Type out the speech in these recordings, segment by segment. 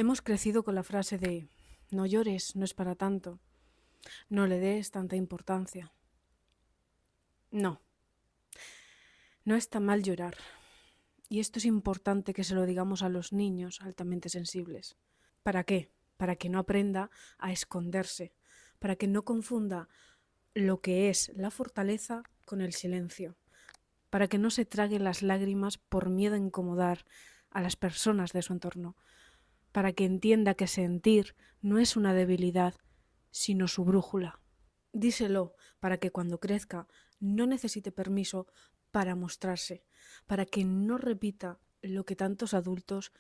Hemos crecido con la frase de no llores, no es para tanto, no le des tanta importancia. No, no está mal llorar. Y esto es importante que se lo digamos a los niños altamente sensibles. ¿Para qué? Para que no aprenda a esconderse, para que no confunda lo que es la fortaleza con el silencio, para que no se trague las lágrimas por miedo a incomodar a las personas de su entorno, para que entienda que sentir no es una debilidad, sino su brújula. Díselo para que cuando crezca no necesite permiso para mostrarse, para que no repita lo que tantos adultos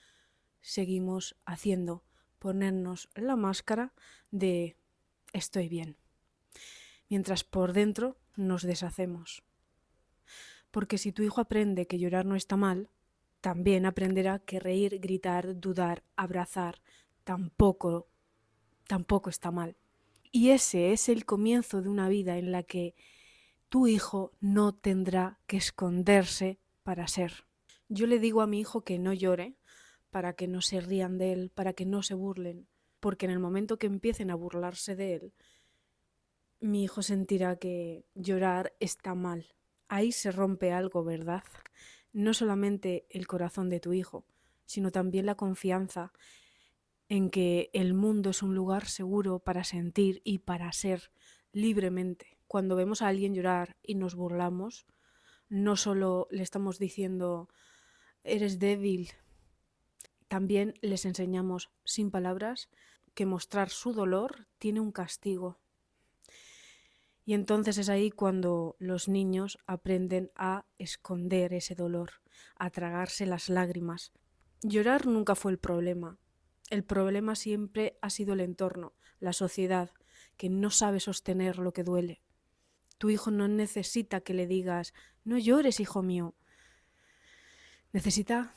seguimos haciendo, ponernos la máscara de estoy bien, mientras por dentro nos deshacemos. Porque si tu hijo aprende que llorar no está mal, también aprenderá que reír, gritar, dudar, abrazar tampoco está mal. Y ese es el comienzo de una vida en la que tu hijo no tendrá que esconderse para ser. Yo le digo a mi hijo que no llore para que no se rían de él, para que no se burlen, porque en el momento que empiecen a burlarse de él, mi hijo sentirá que llorar está mal. Ahí se rompe algo, ¿verdad? No solamente el corazón de tu hijo, sino también la confianza en que el mundo es un lugar seguro para sentir y para ser libremente. Cuando vemos a alguien llorar y nos burlamos, no solo le estamos diciendo eres débil, también les enseñamos sin palabras que mostrar su dolor tiene un castigo. Y entonces es ahí cuando los niños aprenden a esconder ese dolor, a tragarse las lágrimas. Llorar nunca fue el problema. El problema siempre ha sido el entorno, la sociedad, que no sabe sostener lo que duele. Tu hijo no necesita que le digas, no llores, hijo mío. Necesita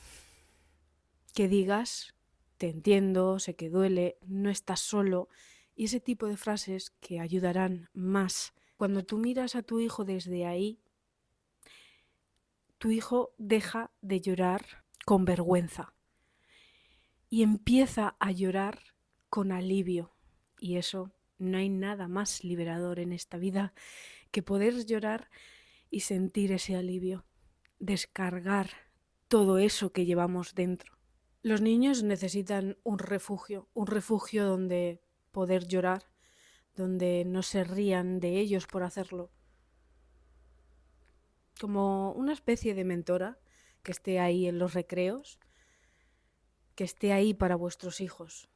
que digas, te entiendo, sé que duele, no estás solo, y ese tipo de frases que ayudarán más. Cuando tú miras a tu hijo desde ahí, tu hijo deja de llorar con vergüenza y empieza a llorar con alivio. Y eso, no hay nada más liberador en esta vida que poder llorar y sentir ese alivio, descargar todo eso que llevamos dentro. Los niños necesitan un refugio donde poder llorar, donde no se rían de ellos por hacerlo. Como una especie de mentora que esté ahí en los recreos, que esté ahí para vuestros hijos.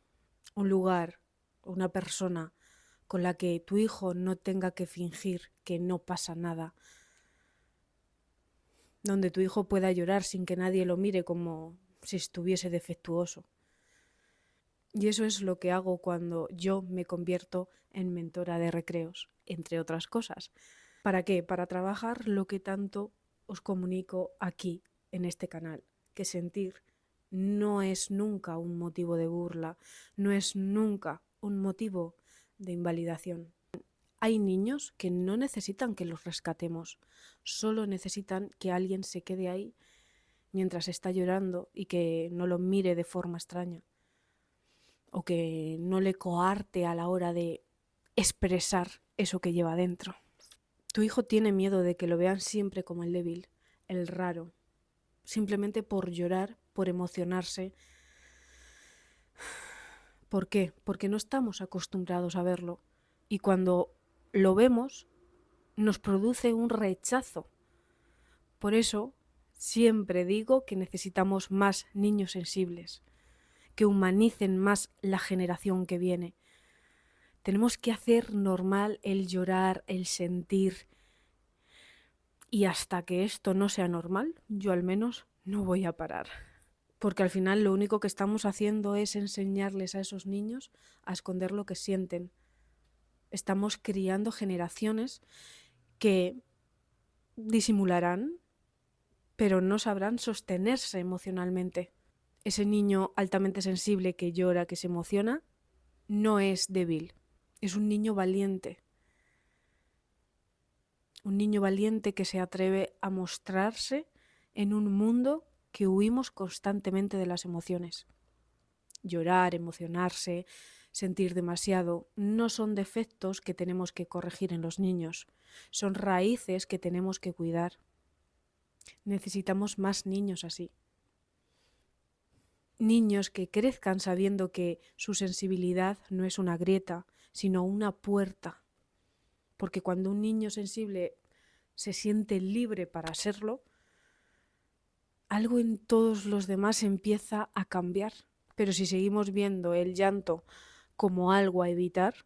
Un lugar, una persona con la que tu hijo no tenga que fingir que no pasa nada. Donde tu hijo pueda llorar sin que nadie lo mire como si estuviese defectuoso. Y eso es lo que hago cuando yo me convierto en mentora de recreos, entre otras cosas. ¿Para qué? Para trabajar lo que tanto os comunico aquí, en este canal, que sentir no es nunca un motivo de burla, no es nunca un motivo de invalidación. Hay niños que no necesitan que los rescatemos, solo necesitan que alguien se quede ahí mientras está llorando y que no lo mire de forma extraña, o que no le coarte a la hora de expresar eso que lleva dentro. Tu hijo tiene miedo de que lo vean siempre como el débil, el raro, simplemente por llorar, por emocionarse. ¿Por qué? Porque no estamos acostumbrados a verlo. Y cuando lo vemos, nos produce un rechazo. Por eso, siempre digo que necesitamos más niños sensibles, que humanicen más la generación que viene. Tenemos que hacer normal el llorar, el sentir. Y hasta que esto no sea normal, yo al menos no voy a parar. Porque al final lo único que estamos haciendo es enseñarles a esos niños a esconder lo que sienten. Estamos criando generaciones que disimularán, pero no sabrán sostenerse emocionalmente. Ese niño altamente sensible que llora, que se emociona, no es débil, es un niño valiente. Un niño valiente que se atreve a mostrarse en un mundo que huimos constantemente de las emociones. Llorar, emocionarse, sentir demasiado, no son defectos que tenemos que corregir en los niños, son raíces que tenemos que cuidar. Necesitamos más niños así. Niños que crezcan sabiendo que su sensibilidad no es una grieta, sino una puerta. Porque cuando un niño sensible se siente libre para serlo, algo en todos los demás empieza a cambiar. Pero si seguimos viendo el llanto como algo a evitar,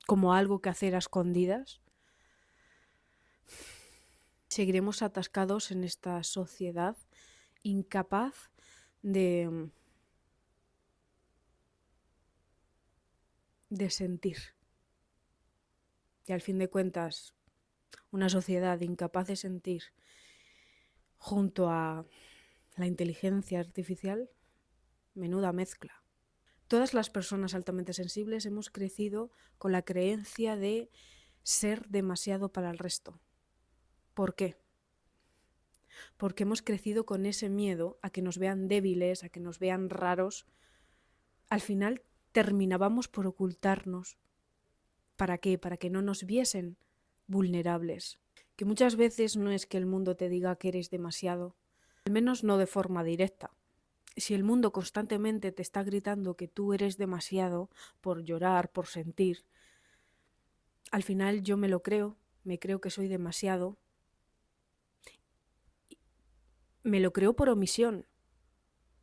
como algo que hacer a escondidas, seguiremos atascados en esta sociedad incapaz de sentir. Y al fin de cuentas, una sociedad incapaz de sentir junto a la inteligencia artificial, menuda mezcla. Todas las personas altamente sensibles hemos crecido con la creencia de ser demasiado para el resto. ¿Por qué? Porque hemos crecido con ese miedo a que nos vean débiles, a que nos vean raros. Al final terminábamos por ocultarnos. ¿Para qué? Para que no nos viesen vulnerables. Que muchas veces no es que el mundo te diga que eres demasiado, al menos no de forma directa. Si el mundo constantemente te está gritando que tú eres demasiado por llorar, por sentir, al final yo me lo creo, me creo que soy demasiado. Me lo creo por omisión,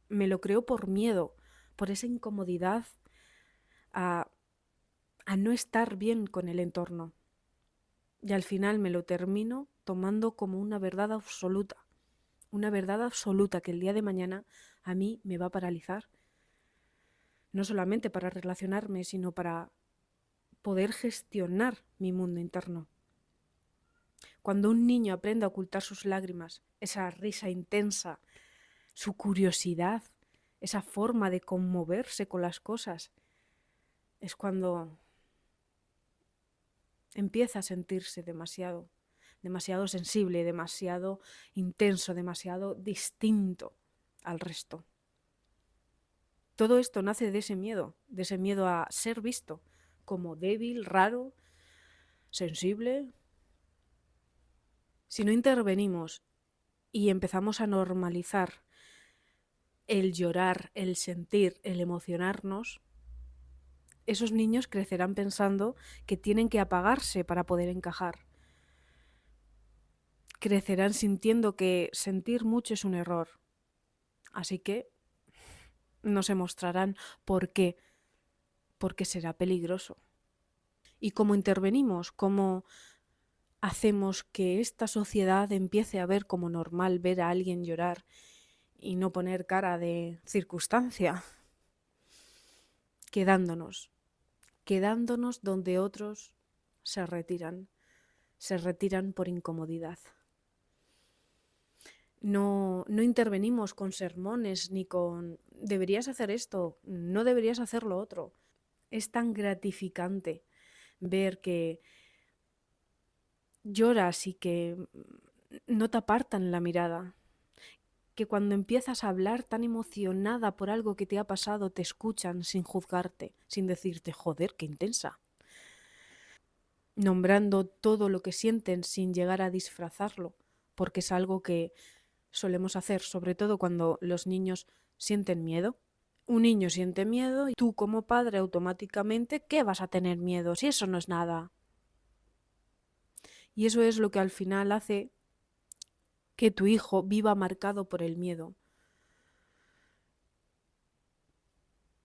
me lo creo por miedo, por esa incomodidad a no estar bien con el entorno. Y al final me lo termino tomando como una verdad absoluta que el día de mañana a mí me va a paralizar. No solamente para relacionarme, sino para poder gestionar mi mundo interno. Cuando un niño aprende a ocultar sus lágrimas, esa risa intensa, su curiosidad, esa forma de conmoverse con las cosas, es cuando empieza a sentirse demasiado sensible, demasiado intenso, demasiado distinto al resto. Todo esto nace de ese miedo a ser visto como débil, raro, sensible. Si no intervenimos y empezamos a normalizar el llorar, el sentir, el emocionarnos, esos niños crecerán pensando que tienen que apagarse para poder encajar. Crecerán sintiendo que sentir mucho es un error. Así que no se mostrarán. ¿Por qué? Porque será peligroso. ¿Y cómo intervenimos? ¿Cómo hacemos que esta sociedad empiece a ver como normal ver a alguien llorar y no poner cara de circunstancia? Quedándonos donde otros se retiran por incomodidad. No intervenimos con sermones ni con deberías hacer esto, no deberías hacer lo otro. Es tan gratificante ver que lloras y que no te apartan la mirada, que cuando empiezas a hablar tan emocionada por algo que te ha pasado, te escuchan sin juzgarte, sin decirte, joder, qué intensa. Nombrando todo lo que sienten sin llegar a disfrazarlo, porque es algo que solemos hacer, sobre todo cuando los niños sienten miedo. Un niño siente miedo y tú como padre automáticamente, ¿qué vas a tener miedo si eso no es nada? Y eso es lo que al final hace que tu hijo viva marcado por el miedo.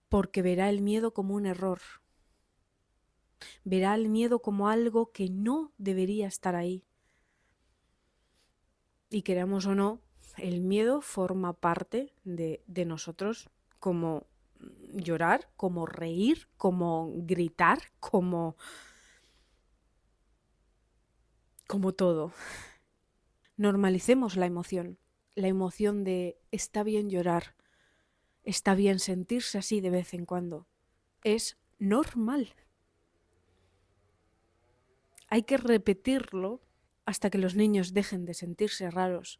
Porque verá el miedo como un error. Verá el miedo como algo que no debería estar ahí. Y queramos o no, el miedo forma parte de nosotros, como llorar, como reír, como gritar, como todo. Normalicemos la emoción de está bien llorar, está bien sentirse así de vez en cuando. Es normal. Hay que repetirlo hasta que los niños dejen de sentirse raros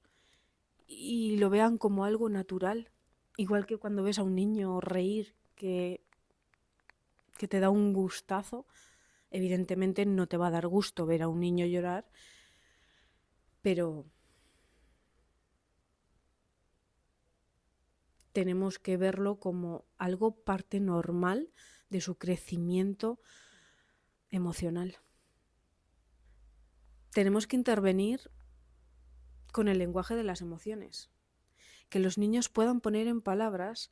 y lo vean como algo natural. Igual que cuando ves a un niño reír que te da un gustazo, evidentemente no te va a dar gusto ver a un niño llorar, pero tenemos que verlo como algo parte normal de su crecimiento emocional. Tenemos que intervenir con el lenguaje de las emociones, que los niños puedan poner en palabras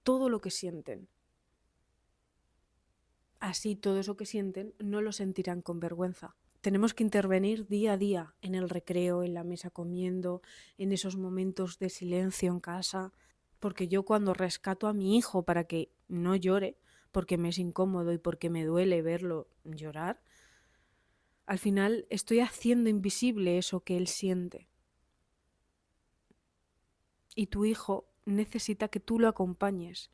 todo lo que sienten. Así todo eso que sienten no lo sentirán con vergüenza. Tenemos que intervenir día a día en el recreo, en la mesa comiendo, en esos momentos de silencio en casa, porque yo cuando rescato a mi hijo para que no llore, porque me es incómodo y porque me duele verlo llorar, al final estoy haciendo invisible eso que él siente. Y tu hijo necesita que tú lo acompañes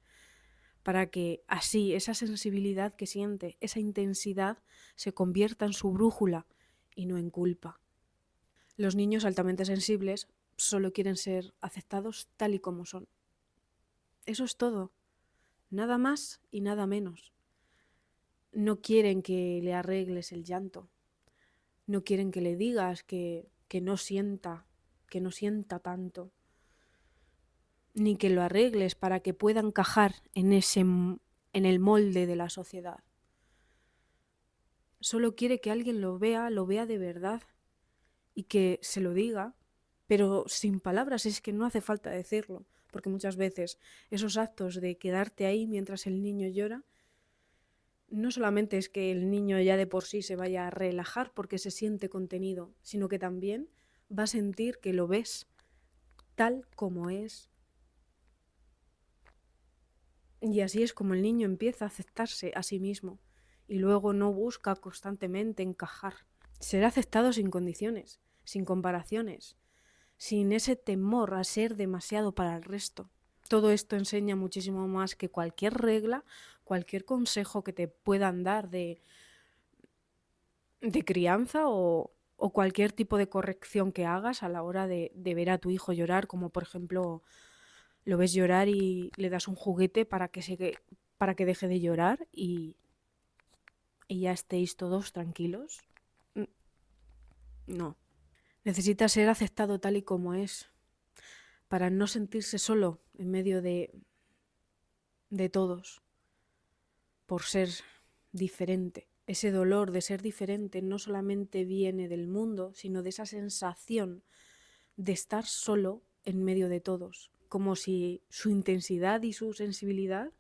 para que así esa sensibilidad que siente, esa intensidad, se convierta en su brújula y no en culpa. Los niños altamente sensibles solo quieren ser aceptados tal y como son. Eso es todo, nada más y nada menos. No quieren que le arregles el llanto, no quieren que le digas que no sienta tanto, ni que lo arregles para que pueda encajar en el molde de la sociedad. Solo quiere que alguien lo vea de verdad y que se lo diga, pero sin palabras, es que no hace falta decirlo, porque muchas veces esos actos de quedarte ahí mientras el niño llora, no solamente es que el niño ya de por sí se vaya a relajar porque se siente contenido, sino que también va a sentir que lo ves tal como es. Y así es como el niño empieza a aceptarse a sí mismo y luego no busca constantemente encajar. Ser aceptado sin condiciones, sin comparaciones, sin ese temor a ser demasiado para el resto. Todo esto enseña muchísimo más que cualquier regla, cualquier consejo que te puedan dar de crianza o cualquier tipo de corrección que hagas a la hora de ver a tu hijo llorar, como por ejemplo lo ves llorar y le das un juguete para que deje de llorar y ya estéis todos tranquilos. No. Necesita ser aceptado tal y como es, para no sentirse solo en medio de todos, por ser diferente. Ese dolor de ser diferente no solamente viene del mundo, sino de esa sensación de estar solo en medio de todos, como si su intensidad y su sensibilidad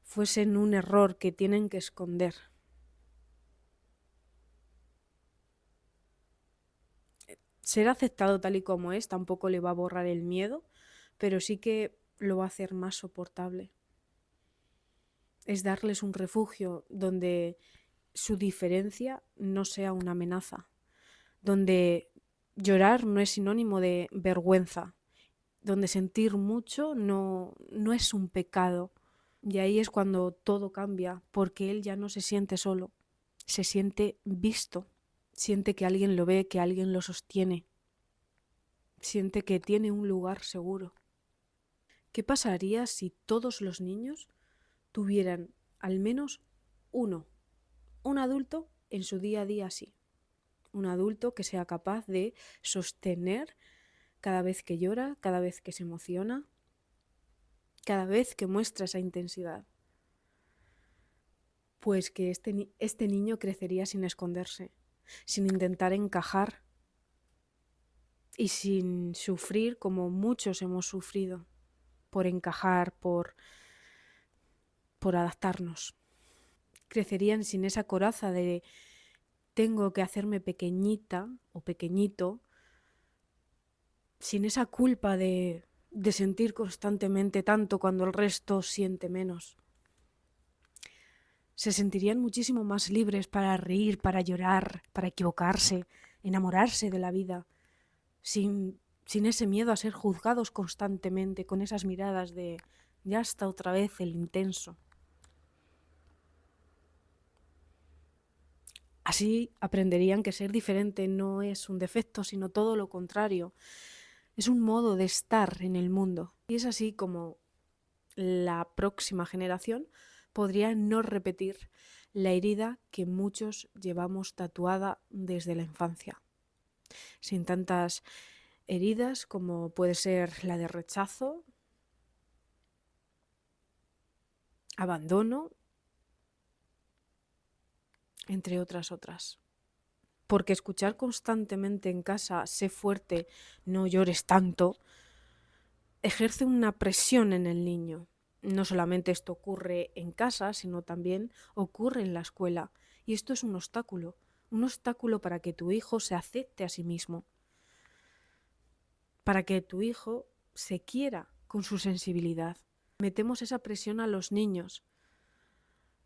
fuesen un error que tienen que esconder. Ser aceptado tal y como es tampoco le va a borrar el miedo, pero sí que lo va a hacer más soportable. Es darles un refugio donde su diferencia no sea una amenaza, donde llorar no es sinónimo de vergüenza, donde sentir mucho no es un pecado. Y ahí es cuando todo cambia, porque él ya no se siente solo, se siente visto, siente que alguien lo ve, que alguien lo sostiene, siente que tiene un lugar seguro. ¿Qué pasaría si todos los niños tuvieran al menos un adulto en su día a día así? Un adulto que sea capaz de sostener cada vez que llora, cada vez que se emociona, cada vez que muestra esa intensidad. Pues que este niño crecería sin esconderse, sin intentar encajar y sin sufrir como muchos hemos sufrido por encajar, por adaptarnos. Crecerían sin esa coraza de tengo que hacerme pequeñita o pequeñito, sin esa culpa de sentir constantemente tanto cuando el resto siente menos. Se sentirían muchísimo más libres para reír, para llorar, para equivocarse, enamorarse de la vida, sin ese miedo a ser juzgados constantemente, con esas miradas de ya está otra vez el intenso. Así aprenderían que ser diferente no es un defecto, sino todo lo contrario, es un modo de estar en el mundo. Y es así como la próxima generación podría no repetir la herida que muchos llevamos tatuada desde la infancia. Sin tantas heridas como puede ser la de rechazo, abandono, entre otras. Porque escuchar constantemente en casa, sé fuerte, no llores tanto, ejerce una presión en el niño. No solamente esto ocurre en casa, sino también ocurre en la escuela. Y esto es un obstáculo para que tu hijo se acepte a sí mismo, para que tu hijo se quiera con su sensibilidad. Metemos esa presión a los niños,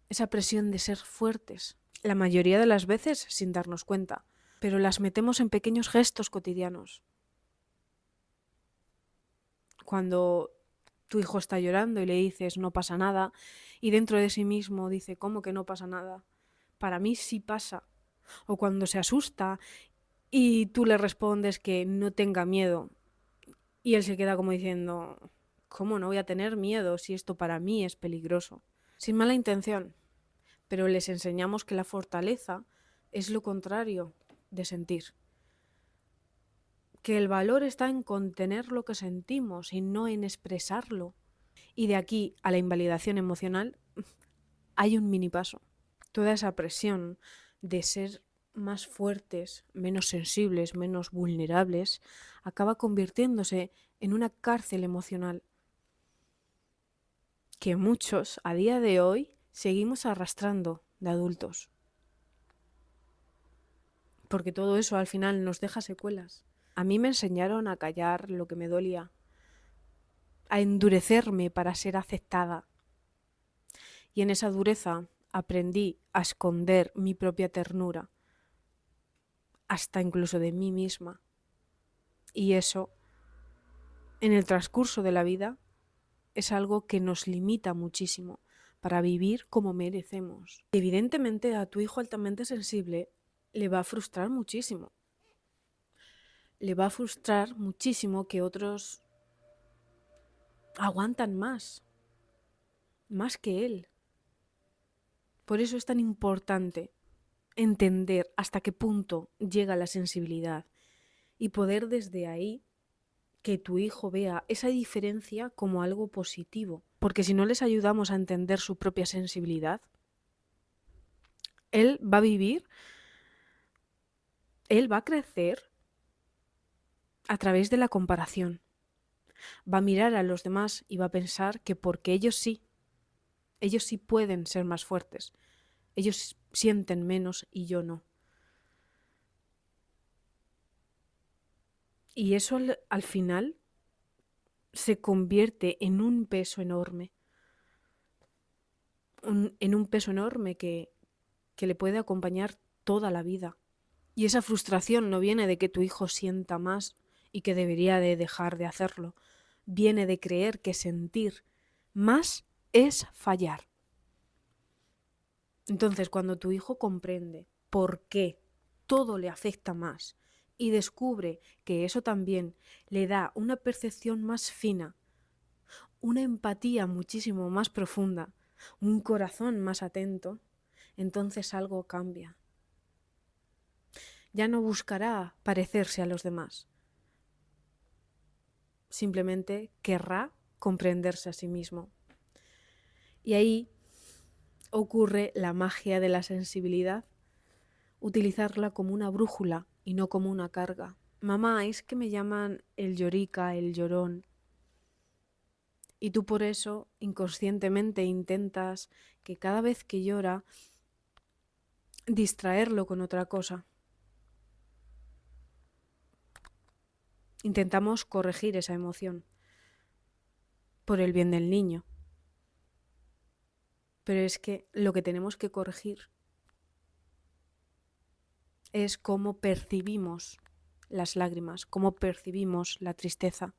esa presión de ser fuertes, la mayoría de las veces sin darnos cuenta, pero las metemos en pequeños gestos cotidianos. Cuando tu hijo está llorando y le dices no pasa nada, y dentro de sí mismo dice, ¿cómo que no pasa nada? Para mí sí pasa. O cuando se asusta y tú le respondes que no tenga miedo y él se queda como diciendo, ¿cómo no voy a tener miedo si esto para mí es peligroso? Sin mala intención, pero les enseñamos que la fortaleza es lo contrario de sentir. Que el valor está en contener lo que sentimos y no en expresarlo. Y de aquí a la invalidación emocional hay un mini paso. Toda esa presión de ser más fuertes, menos sensibles, menos vulnerables, acaba convirtiéndose en una cárcel emocional que muchos a día de hoy seguimos arrastrando de adultos. Porque todo eso al final nos deja secuelas. A mí me enseñaron a callar lo que me dolía, a endurecerme para ser aceptada. Y en esa dureza aprendí a esconder mi propia ternura, hasta incluso de mí misma. Y eso, en el transcurso de la vida, es algo que nos limita muchísimo para vivir como merecemos. Evidentemente a tu hijo altamente sensible le va a frustrar muchísimo. Le va a frustrar muchísimo que otros aguantan más que él. Por eso es tan importante entender hasta qué punto llega la sensibilidad y poder desde ahí que tu hijo vea esa diferencia como algo positivo. Porque si no les ayudamos a entender su propia sensibilidad, él va a vivir, él va a crecer a través de la comparación. Va a mirar a los demás y va a pensar que porque ellos sí pueden ser más fuertes. Ellos sienten menos y yo no. Y eso al final se convierte en un peso enorme. En un peso enorme que le puede acompañar toda la vida. Y esa frustración no viene de que tu hijo sienta más y que debería de dejar de hacerlo. Viene de creer que sentir más es fallar. Entonces, cuando tu hijo comprende por qué todo le afecta más y descubre que eso también le da una percepción más fina, una empatía muchísimo más profunda, un corazón más atento, entonces algo cambia. Ya no buscará parecerse a los demás. Simplemente querrá comprenderse a sí mismo. Y ahí ocurre la magia de la sensibilidad, utilizarla como una brújula y no como una carga. Mamá, es que me llaman el llorica, el llorón. Y tú por eso inconscientemente intentas que cada vez que llora distraerlo con otra cosa. Intentamos corregir esa emoción por el bien del niño. Pero es que lo que tenemos que corregir es cómo percibimos las lágrimas, cómo percibimos la tristeza.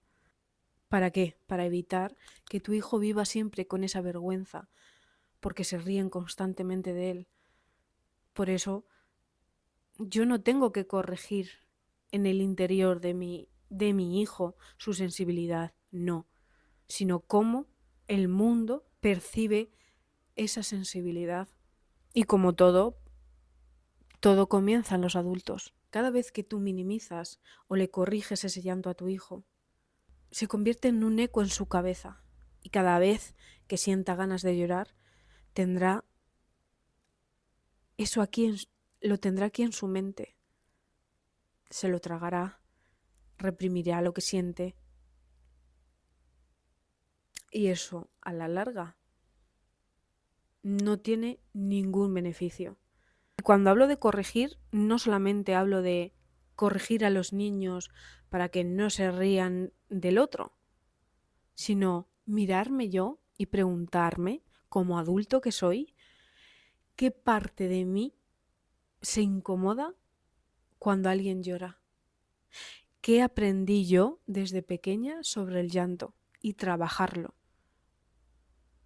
¿Para qué? Para evitar que tu hijo viva siempre con esa vergüenza, porque se ríen constantemente de él. Por eso yo no tengo que corregir en el interior de mí de mi hijo su sensibilidad, no, sino cómo el mundo percibe esa sensibilidad. Y como todo comienza en los adultos. Cada vez que tú minimizas o le corriges ese llanto a tu hijo, se convierte en un eco en su cabeza. Y cada vez que sienta ganas de llorar, tendrá eso lo tendrá aquí en su mente. Se lo tragará, reprimirá lo que siente. Y eso, a la larga, no tiene ningún beneficio. Cuando hablo de corregir, no solamente hablo de corregir a los niños para que no se rían del otro, sino mirarme yo y preguntarme, como adulto que soy, qué parte de mí se incomoda cuando alguien llora. ¿Qué aprendí yo desde pequeña sobre el llanto? Y trabajarlo.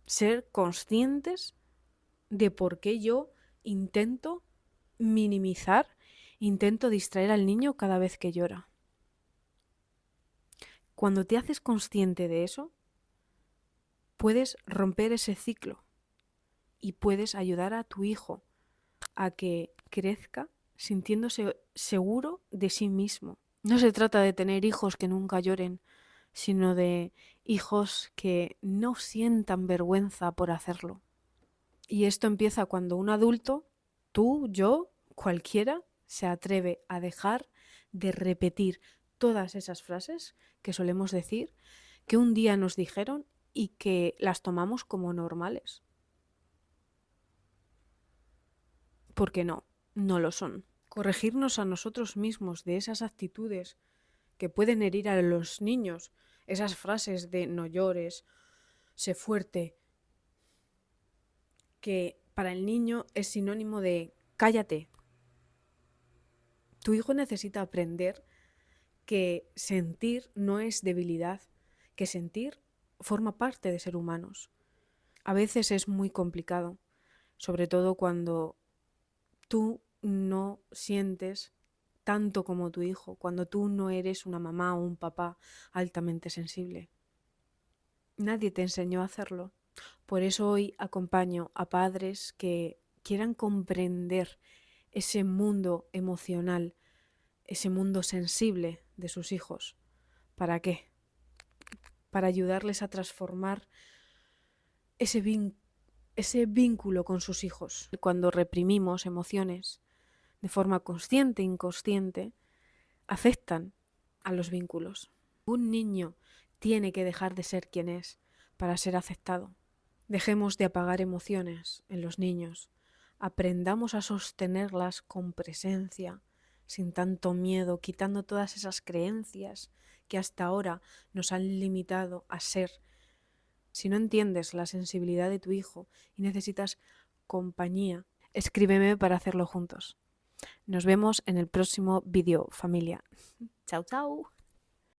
Ser conscientes de por qué yo intento minimizar, intento distraer al niño cada vez que llora. Cuando te haces consciente de eso, puedes romper ese ciclo y puedes ayudar a tu hijo a que crezca sintiéndose seguro de sí mismo. No se trata de tener hijos que nunca lloren, sino de hijos que no sientan vergüenza por hacerlo. Y esto empieza cuando un adulto, tú, yo, cualquiera, se atreve a dejar de repetir todas esas frases que solemos decir, que un día nos dijeron y que las tomamos como normales. Porque no lo son. Corregirnos a nosotros mismos de esas actitudes que pueden herir a los niños, esas frases de no llores, sé fuerte, que para el niño es sinónimo de cállate. Tu hijo necesita aprender que sentir no es debilidad, que sentir forma parte de ser humanos. A veces es muy complicado, sobre todo cuando tú no sientes tanto como tu hijo, cuando tú no eres una mamá o un papá altamente sensible. Nadie te enseñó a hacerlo. Por eso hoy acompaño a padres que quieran comprender ese mundo emocional, ese mundo sensible de sus hijos. ¿Para qué? Para ayudarles a transformar ese vínculo con sus hijos. Cuando reprimimos emociones de forma consciente e inconsciente, afectan a los vínculos. Un niño tiene que dejar de ser quien es para ser aceptado. Dejemos de apagar emociones en los niños. Aprendamos a sostenerlas con presencia, sin tanto miedo, quitando todas esas creencias que hasta ahora nos han limitado a ser. Si no entiendes la sensibilidad de tu hijo y necesitas compañía, escríbeme para hacerlo juntos. Nos vemos en el próximo vídeo, familia. Chao, chao.